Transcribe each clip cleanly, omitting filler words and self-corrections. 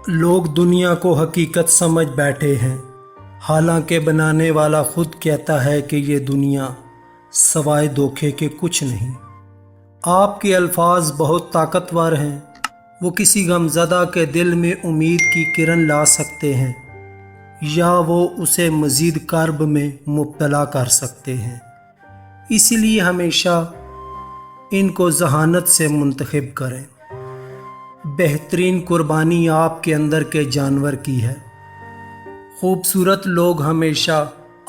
लोग दुनिया को हकीकत समझ बैठे हैं, हालांकि बनाने वाला खुद कहता है कि ये दुनिया सवाए धोखे के कुछ नहीं। आपके अल्फाज बहुत ताकतवर हैं, वो किसी गमज़दा के दिल में उम्मीद की किरण ला सकते हैं या वो उसे मज़ीद कर्ब में मुब्तला कर सकते हैं। इसीलिए हमेशा इनको ज़हानत से मुंतखब करें। बेहतरीन कुर्बानी आपके अंदर के जानवर की है। खूबसूरत लोग हमेशा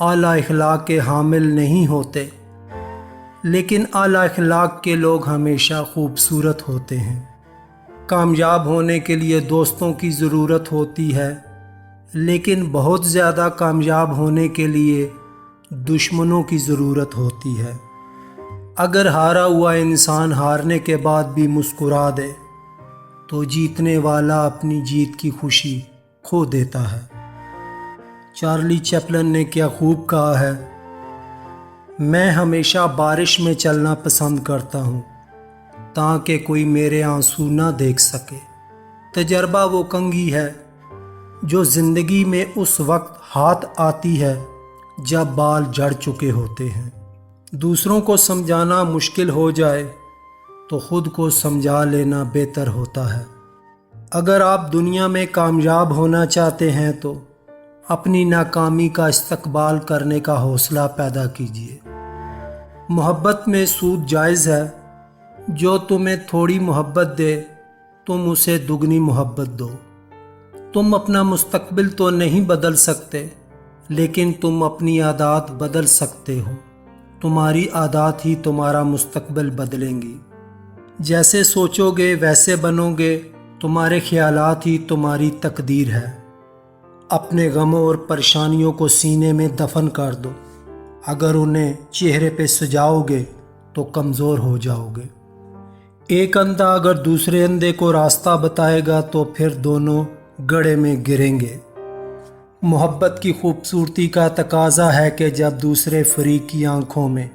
आला इखलाक के हामिल नहीं होते, लेकिन आला इखलाक के लोग हमेशा खूबसूरत होते हैं। कामयाब होने के लिए दोस्तों की ज़रूरत होती है, लेकिन बहुत ज़्यादा कामयाब होने के लिए दुश्मनों की ज़रूरत होती है। अगर हारा हुआ इंसान हारने के बाद भी मुस्कुरा दे तो जीतने वाला अपनी जीत की खुशी खो देता है। चार्ली चैपलिन ने क्या खूब कहा है, मैं हमेशा बारिश में चलना पसंद करता हूँ ताकि कोई मेरे आंसू ना देख सके। तजर्बा वो कंघी है जो ज़िंदगी में उस वक्त हाथ आती है जब बाल झड़ चुके होते हैं। दूसरों को समझाना मुश्किल हो जाए तो ख़ुद को समझा लेना बेहतर होता है। अगर आप दुनिया में कामयाब होना चाहते हैं तो अपनी नाकामी का इस्तकबाल करने का हौसला पैदा कीजिए। मोहब्बत में सूद जायज़ है, जो तुम्हें थोड़ी मोहब्बत दे तुम उसे दुगनी मोहब्बत दो। तुम अपना मुस्तकबिल तो नहीं बदल सकते, लेकिन तुम अपनी आदत बदल सकते हो। तुम्हारी आदत ही तुम्हारा मुस्तकबिल बदलेंगी। जैसे सोचोगे वैसे बनोगे, तुम्हारे ख्यालात ही तुम्हारी तकदीर है। अपने गमों और परेशानियों को सीने में दफन कर दो। अगर उन्हें चेहरे पे सजाओगे तो कमज़ोर हो जाओगे। एक अंधा अगर दूसरे अंधे को रास्ता बताएगा तो फिर दोनों गड्ढे में गिरेंगे। मोहब्बत की खूबसूरती का तकाजा है कि जब दूसरे फरीक की आंखों में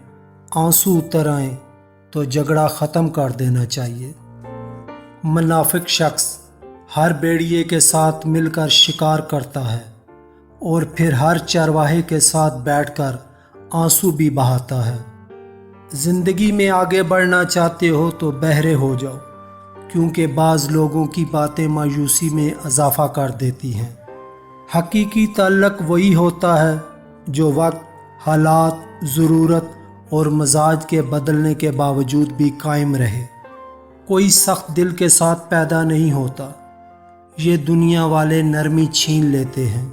आंसू उतर आएं तो झगड़ा ख़त्म कर देना चाहिए। मुनाफिक शख्स हर भेड़िए के साथ मिलकर शिकार करता है और फिर हर चरवाहे के साथ बैठकर आंसू भी बहाता है। ज़िंदगी में आगे बढ़ना चाहते हो तो बहरे हो जाओ, क्योंकि बाज़ लोगों की बातें मायूसी में इजाफ़ा कर देती हैं। हकीकी ताल्लुक़ वही होता है जो वक्त, हालात, ज़रूरत और मजाज के बदलने के बावजूद भी कायम रहे। कोई सख्त दिल के साथ पैदा नहीं होता, ये दुनिया वाले नरमी छीन लेते हैं।